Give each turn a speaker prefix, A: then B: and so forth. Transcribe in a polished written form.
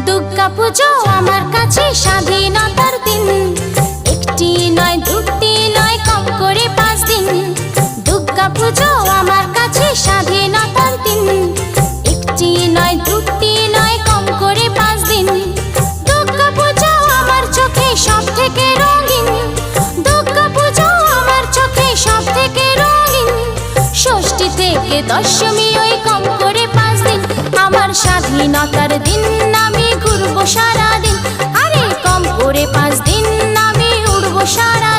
A: দুর্গা পুজো আমার কাছে স্বাধীনতার দিন। একটি নয় দুটি নয় কম করে 5 দিন। দুর্গা পুজো আমার কাছে স্বাধীনতার দিন। একটি নয় দুটি নয় কম করে 5 দিন। দুর্গা পুজো আমার চোখে সব থেকে রঙিন। দুর্গা পুজো আমার চোখে সব থেকে রঙিন। ষষ্ঠী থেকে দশমী ওই কম করে 5 দিন। আমার স্বাধীনতার দিন আমি ঘুরবো সারাদিন। আরে কম করে 5 দিন আমি উড়বো সারা